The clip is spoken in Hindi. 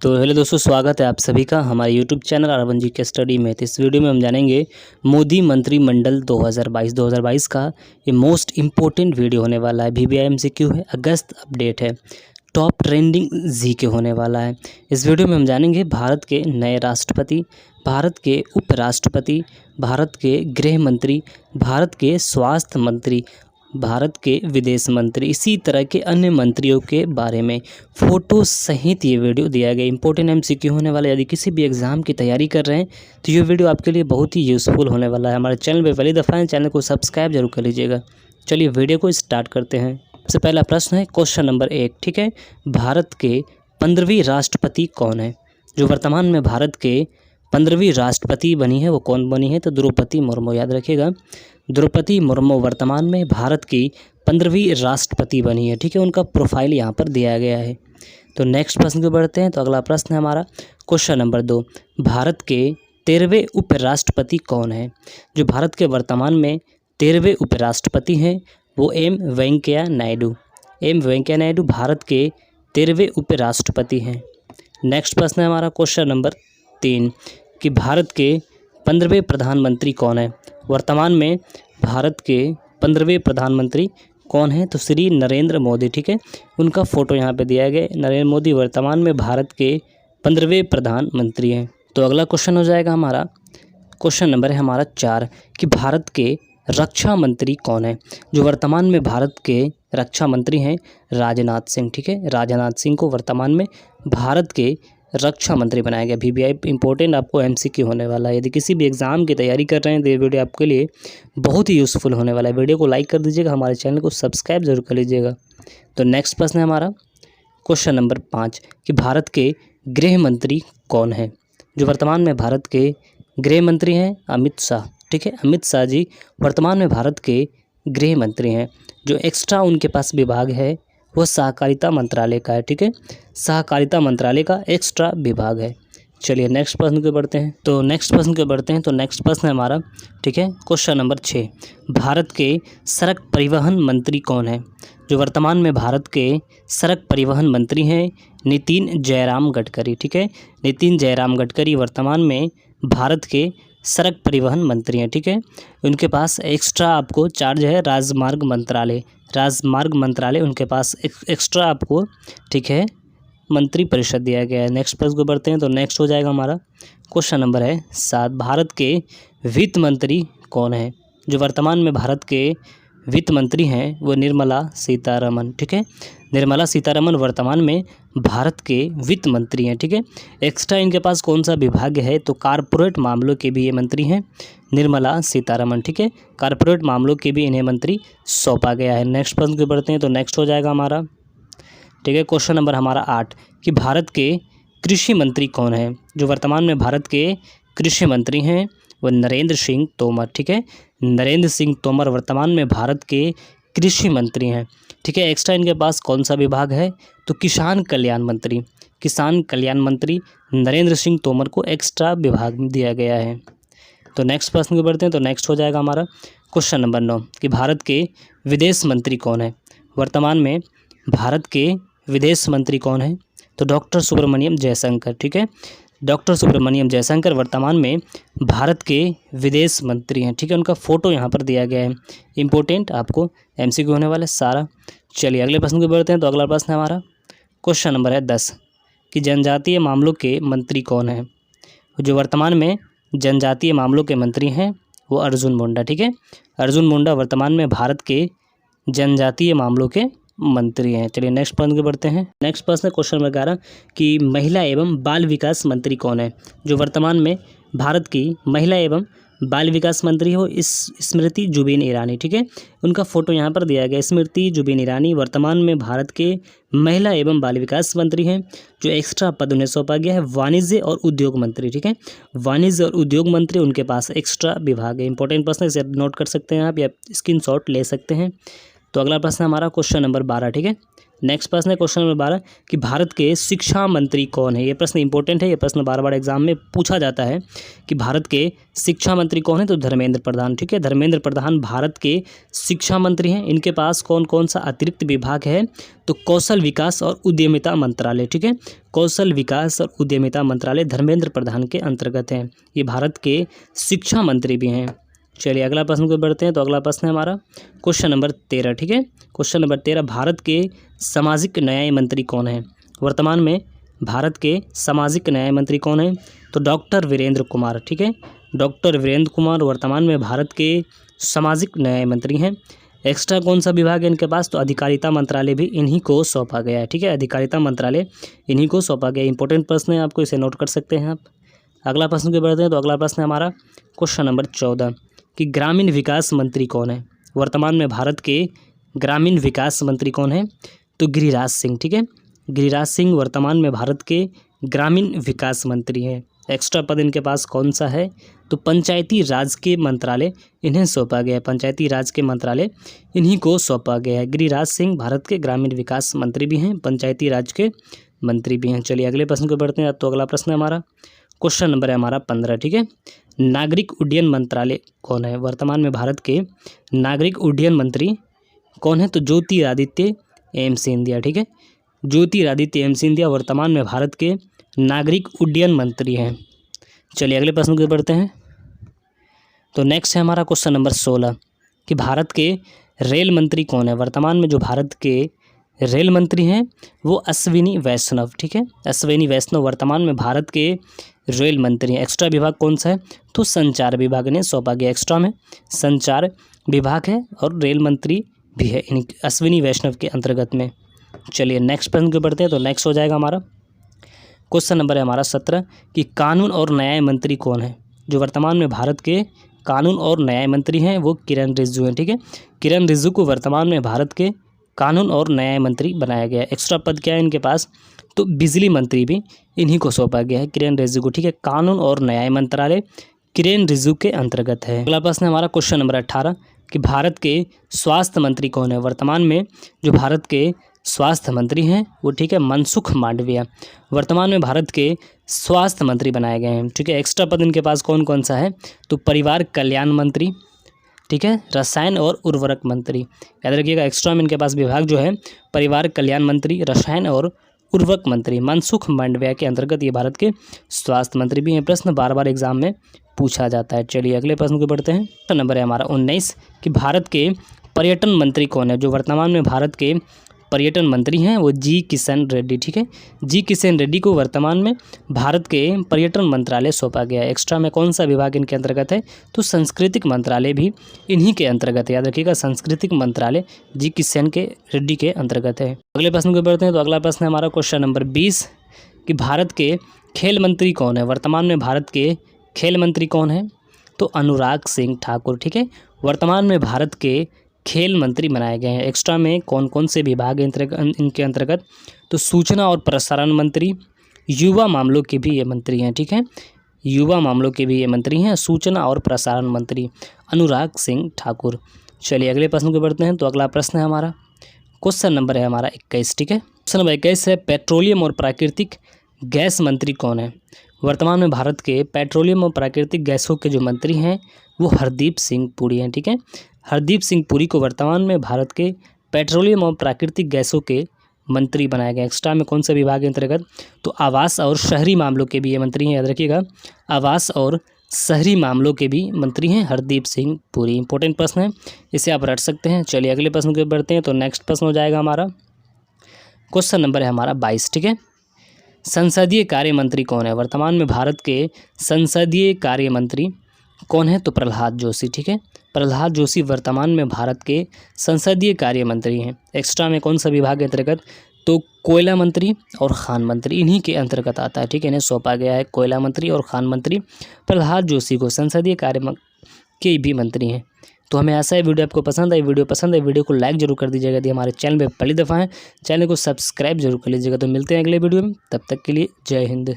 तो हेलो दोस्तों, स्वागत है आप सभी का हमारे YouTube channel R1 GK study में। तो इस वीडियो में हम जानेंगे मोदी मंत्रिमंडल 2022 का ये मोस्ट इम्पोर्टेंट वीडियो होने वाला है। VVI MCQ है, अगस्त अपडेट है, टॉप ट्रेंडिंग जीके होने वाला है। इस वीडियो में हम जानेंगे भारत के नए राष्ट्रपति, भारत के उपराष्ट्रपति, भारत के गृह मंत्री, भारत के स्वास्थ्य मंत्री, भारत के विदेश मंत्री, इसी तरह के अन्य मंत्रियों के बारे में फ़ोटो सहित ये वीडियो दिया गया। इंपॉर्टेंट MCQ होने वाला है। यदि किसी भी एग्ज़ाम की तैयारी कर रहे हैं तो ये वीडियो आपके लिए बहुत ही यूज़फुल होने वाला है। हमारे चैनल पे पहली दफ़ा है, चैनल को सब्सक्राइब जरूर कर लीजिएगा। चलिए वीडियो को स्टार्ट करते हैं। सबसे पहला प्रश्न है क्वेश्चन नंबर 1, ठीक है। भारत के 15वीं राष्ट्रपति कौन है? जो वर्तमान में भारत के 15वीं राष्ट्रपति बनी है वो कौन बनी है? तो द्रौपदी मुर्मू। याद रखिएगा, द्रौपदी मुर्मू वर्तमान में भारत की 15वीं राष्ट्रपति बनी है, ठीक है। उनका प्रोफाइल यहाँ पर दिया गया है। तो नेक्स्ट प्रश्न को बढ़ते हैं। तो अगला प्रश्न है हमारा क्वेश्चन नंबर 2, भारत के 13वें उपराष्ट्रपति कौन है? जो भारत के वर्तमान में 13वें उपराष्ट्रपति हैं वो एम वेंकैया नायडू। एम वेंकैया नायडू भारत के 13वें उपराष्ट्रपति हैं। नेक्स्ट प्रश्न है हमारा क्वेश्चन नंबर 3 कि भारत के 15वें प्रधानमंत्री कौन है? वर्तमान में भारत के 15वें प्रधानमंत्री कौन है? तो श्री नरेंद्र मोदी, ठीक है। उनका फ़ोटो यहाँ पे दिया गया। नरेंद्र मोदी वर्तमान में भारत के 15वें प्रधानमंत्री हैं। तो अगला क्वेश्चन हो जाएगा हमारा क्वेश्चन नंबर है हमारा 4 कि भारत के रक्षा मंत्री कौन है? जो वर्तमान में भारत के रक्षा मंत्री हैं राजनाथ सिंह, ठीक है। राजनाथ सिंह को वर्तमान में भारत के रक्षा मंत्री बनाया गया। VVI इंपॉर्टेंट आपको MCQ होने वाला है। यदि किसी भी एग्ज़ाम की तैयारी कर रहे हैं तो ये वीडियो आपके लिए बहुत ही यूज़फुल होने वाला है। वीडियो को लाइक कर दीजिएगा, हमारे चैनल को सब्सक्राइब जरूर कर लीजिएगा। तो नेक्स्ट प्रश्न है हमारा क्वेश्चन नंबर 5 कि भारत के गृह मंत्री कौन है? जो वर्तमान में भारत के गृह मंत्री हैं अमित शाह, ठीक है। अमित शाह जी वर्तमान में भारत के गृह मंत्री हैं। जो एक्स्ट्रा उनके पास विभाग है वो सहकारिता मंत्रालय का है, ठीक है। सहकारिता मंत्रालय का एक्स्ट्रा विभाग है। चलिए नेक्स्ट प्रश्न को बढ़ते हैं। तो नेक्स्ट प्रश्न है हमारा, ठीक है, क्वेश्चन नंबर 6, भारत के सड़क परिवहन मंत्री कौन है? जो वर्तमान में भारत के सड़क परिवहन मंत्री हैं नितिन जयराम गडकरी, ठीक है। नितिन जयराम गडकरी वर्तमान में भारत के सड़क परिवहन मंत्री हैं, ठीक है। उनके पास एक्स्ट्रा आपको चार्ज है राजमार्ग मंत्रालय उनके पास एक्स्ट्रा आपको, ठीक है, मंत्री परिषद दिया गया है। नेक्स्ट प्रश्न को बढ़ते हैं। तो नेक्स्ट हो जाएगा हमारा क्वेश्चन नंबर है 7, भारत के वित्त मंत्री कौन है? जो वर्तमान में भारत के वित्त मंत्री हैं वो निर्मला सीतारमन, ठीक है। निर्मला सीतारमन वर्तमान में भारत के वित्त मंत्री हैं, ठीक है। एक्स्ट्रा इनके पास कौन सा विभाग है? तो कारपोरेट मामलों के भी ये मंत्री हैं निर्मला सीतारमन, ठीक है। कारपोरेट मामलों के भी इन्हें मंत्री सौंपा गया है। नेक्स्ट प्रश्न को बढ़ते हैं। तो नेक्स्ट हो जाएगा हमारा, ठीक है, क्वेश्चन नंबर हमारा 8 कि भारत के कृषि मंत्री कौन है? जो वर्तमान में भारत के कृषि मंत्री हैं वो नरेंद्र सिंह तोमर, ठीक है। नरेंद्र सिंह तोमर वर्तमान में भारत के कृषि मंत्री हैं, ठीक है। एक्स्ट्रा इनके पास कौन सा विभाग है? तो किसान कल्याण मंत्री नरेंद्र सिंह तोमर को एक्स्ट्रा विभाग दिया गया है। तो नेक्स्ट प्रश्न को बढ़ते हैं। तो नेक्स्ट हो जाएगा हमारा क्वेश्चन नंबर 9 कि भारत के विदेश मंत्री कौन है? वर्तमान में भारत के विदेश मंत्री कौन है? तो डॉक्टर सुब्रमण्यम जयशंकर, ठीक है। डॉक्टर सुब्रमण्यम जयशंकर वर्तमान में भारत के विदेश मंत्री हैं, ठीक है। उनका फ़ोटो यहाँ पर दिया गया है। इंपॉर्टेंट आपको MCQ होने वाला है सारा। चलिए अगले प्रश्न को बढ़ते हैं। तो अगला प्रश्न है हमारा क्वेश्चन नंबर है 10 कि जनजातीय मामलों के मंत्री कौन है? जो वर्तमान में जनजातीय मामलों के मंत्री हैं वो अर्जुन मुंडा, ठीक है। अर्जुन मुंडा वर्तमान में भारत के जनजातीय मामलों के मंत्री हैं। चलिए नेक्स्ट प्रश्न को बढ़ते हैं। नेक्स्ट प्रश्न है क्वेश्चन नंबर 11 कि महिला एवं बाल विकास मंत्री कौन है? जो वर्तमान में भारत की महिला एवं बाल विकास मंत्री हो स्मृति जुबिन ईरानी, ठीक है। उनका फ़ोटो यहाँ पर दिया गया। स्मृति जुबिन ईरानी वर्तमान में भारत के महिला एवं बाल विकास मंत्री हैं। जो एक्स्ट्रा पद उन्हें सौंपा गया है वाणिज्य और उद्योग मंत्री, ठीक है। वाणिज्य और उद्योग मंत्री उनके पास एक्स्ट्रा विभाग है। इंपॉर्टेंट प्रश्न है, इसे नोट कर सकते हैं आप या स्क्रीनशॉट ले सकते हैं। तो अगला प्रश्न हमारा क्वेश्चन नंबर 12, ठीक है। नेक्स्ट प्रश्न है क्वेश्चन नंबर 12 कि भारत के शिक्षा मंत्री कौन है। ये प्रश्न इंपॉर्टेंट है, ये प्रश्न बार बार एग्जाम में पूछा जाता है कि भारत के शिक्षा मंत्री कौन है। तो धर्मेंद्र प्रधान, ठीक है, धर्मेंद्र प्रधान भारत के शिक्षा मंत्री हैं। इनके पास कौन कौन सा अतिरिक्त विभाग है। तो कौशल विकास और उद्यमिता मंत्रालय, ठीक है, कौशल विकास और उद्यमिता मंत्रालय धर्मेंद्र प्रधान के अंतर्गत हैं। ये भारत के शिक्षा मंत्री भी हैं। चलिए अगला प्रश्न को बढ़ते हैं। तो अगला प्रश्न है हमारा क्वेश्चन नंबर 13, ठीक है, क्वेश्चन नंबर 13 भारत के सामाजिक न्याय मंत्री कौन है। वर्तमान में भारत के सामाजिक न्याय मंत्री कौन है। तो डॉक्टर वीरेंद्र कुमार, ठीक है, डॉक्टर वीरेंद्र कुमार वर्तमान में भारत के सामाजिक न्याय मंत्री हैं। एक्स्ट्रा कौन सा विभाग है इनके पास। तो अधिकारिता मंत्रालय भी इन्हीं को सौंपा गया है, ठीक है, अधिकारिता मंत्रालय इन्हीं को सौंपा गया। इंपॉर्टेंट प्रश्न है, आपको इसे नोट कर सकते हैं आप। अगला प्रश्न को बढ़ते हैं। तो अगला प्रश्न है हमारा क्वेश्चन नंबर 14 कि ग्रामीण विकास मंत्री कौन है। वर्तमान में भारत के ग्रामीण विकास मंत्री कौन है। तो गिरिराज सिंह, ठीक है, गिरिराज सिंह वर्तमान में भारत के ग्रामीण विकास मंत्री हैं। एक्स्ट्रा पद इनके पास कौन सा है। तो पंचायती राज के मंत्रालय इन्हें सौंपा गया है, पंचायती राज के मंत्रालय इन्हीं को सौंपा गया है। गिरिराज सिंह भारत के ग्रामीण विकास मंत्री भी हैं, पंचायती राज के मंत्री भी हैं। चलिए अगले प्रश्न को बढ़ते हैं। तो अगला प्रश्न है हमारा क्वेश्चन नंबर है हमारा 15, ठीक है, नागरिक उड्डयन मंत्रालय कौन है। वर्तमान में भारत के नागरिक उड्डयन मंत्री कौन है। तो ज्योतिरादित्य एम सिंधिया, ठीक है, ज्योतिरादित्य एम सिंधिया वर्तमान में भारत के नागरिक उड्डयन मंत्री हैं। चलिए अगले प्रश्न को बढ़ते हैं। तो नेक्स्ट है हमारा क्वेश्चन नंबर 16 कि भारत के रेल मंत्री कौन है। वर्तमान में जो भारत के रेल मंत्री हैं वो अश्विनी वैष्णव, ठीक है, अश्विनी वैष्णव वर्तमान में भारत के रेल मंत्री हैं। एक्स्ट्रा विभाग कौन सा है। तो संचार विभाग ने सौंपा गया, एक्स्ट्रा में संचार विभाग है और रेल मंत्री भी है इन अश्विनी वैष्णव के अंतर्गत में। चलिए नेक्स्ट प्रश्न को बढ़ते हैं। तो नेक्स्ट हो जाएगा हमारा क्वेश्चन नंबर है हमारा 17 कि कानून और न्याय मंत्री कौन है। जो वर्तमान में भारत के कानून और न्याय मंत्री हैं वो किरण रिजिजू हैं, ठीक है, किरण रिजिजू को वर्तमान में भारत के कानून और न्याय मंत्री बनाया गया है। एक्स्ट्रा पद क्या है इनके पास। तो बिजली मंत्री भी इन्हीं को सौंपा गया है, किरण रिजिजू को, ठीक है, कानून और न्याय मंत्रालय किरण रिजिजू के अंतर्गत है। अगला प्रश्न है हमारा क्वेश्चन नंबर 18 कि भारत के स्वास्थ्य मंत्री कौन है। वर्तमान में जो भारत के स्वास्थ्य मंत्री हैं वो, ठीक है, मनसुख मांडविया वर्तमान में भारत के स्वास्थ्य मंत्री बनाए गए हैं, ठीक है। एक्स्ट्रा पद इनके पास कौन कौन सा है। तो परिवार कल्याण मंत्री, ठीक है, रसायन और उर्वरक मंत्री, याद रखिएगा। एक्स्ट्रा में इनके पास विभाग जो है परिवार कल्याण मंत्री, रसायन और उर्वरक मंत्री, मनसुख मांडविया के अंतर्गत ये भारत के स्वास्थ्य मंत्री भी हैं। प्रश्न बार बार एग्जाम में पूछा जाता है। चलिए अगले प्रश्न को बढ़ते हैं। प्रश्न नंबर है हमारा 19 कि भारत के पर्यटन मंत्री कौन है। जो वर्तमान में भारत के पर्यटन मंत्री हैं वो जी किशन रेड्डी, ठीक है, जी किशन रेड्डी को वर्तमान में भारत के पर्यटन मंत्रालय सौंपा गया है। एक्स्ट्रा में कौन सा विभाग इनके अंतर्गत है। तो सांस्कृतिक मंत्रालय भी इन्हीं के अंतर्गत है, याद रखिएगा, सांस्कृतिक मंत्रालय जी किशन के रेड्डी के अंतर्गत है। अगले प्रश्न को बढ़ते हैं। तो अगला प्रश्न है हमारा क्वेश्चन नंबर 20 कि भारत के खेल मंत्री कौन है। वर्तमान में भारत के खेल मंत्री कौन है। तो अनुराग सिंह ठाकुर, ठीक है, वर्तमान में भारत के खेल मंत्री बनाए गए हैं। एक्स्ट्रा में कौन कौन से विभाग इनके अंतर्गत। तो सूचना और प्रसारण मंत्री, युवा मामलों के भी ये मंत्री हैं, ठीक है, युवा मामलों के भी ये मंत्री हैं, सूचना और प्रसारण मंत्री अनुराग सिंह ठाकुर। चलिए अगले प्रश्न को बढ़ते हैं। तो अगला प्रश्न है हमारा क्वेश्चन नंबर है हमारा 21, ठीक है, क्वेश्चन नंबर 21 है पेट्रोलियम और प्राकृतिक गैस मंत्री कौन है। वर्तमान में भारत के पेट्रोलियम और प्राकृतिक गैसों के जो मंत्री हैं वो हरदीप सिंह पुरी हैं, ठीक है, हरदीप सिंह पुरी को वर्तमान में भारत के पेट्रोलियम और प्राकृतिक गैसों के मंत्री बनाया गया। एक्स्ट्रा में कौन सा विभाग के अंतर्गत। तो आवास और शहरी मामलों के भी ये मंत्री हैं, याद रखिएगा, आवास और शहरी मामलों के भी मंत्री हैं हरदीप सिंह पुरी। इंपॉर्टेंट प्रश्न है, इसे आप रट सकते हैं। चलिए अगले प्रश्न को बढ़ते हैं। तो नेक्स्ट प्रश्न हो जाएगा हमारा क्वेश्चन नंबर है हमारा 22, ठीक है, संसदीय कार्य मंत्री कौन है। वर्तमान में भारत के संसदीय कार्य मंत्री कौन है। तो प्रहलाद जोशी, ठीक है, प्रहलाद जोशी वर्तमान में भारत के संसदीय कार्य मंत्री हैं। एक्स्ट्रा में कौन सा विभाग के अंतर्गत। तो कोयला मंत्री और खान मंत्री इन्हीं के अंतर्गत आता है, ठीक है, इन्हें सौंपा गया है कोयला मंत्री और खान मंत्री प्रहलाद जोशी को संसदीय कार्य के भी मंत्री हैं। तो हमें ऐसा है वीडियो आपको पसंद आई, वीडियो को लाइक जरूर कर दीजिएगा। यदि हमारे चैनल पे पहली दफ़ा है चैनल को सब्सक्राइब जरूर कर लीजिएगा। तो मिलते हैं अगले वीडियो में, तब तक के लिए जय हिंद।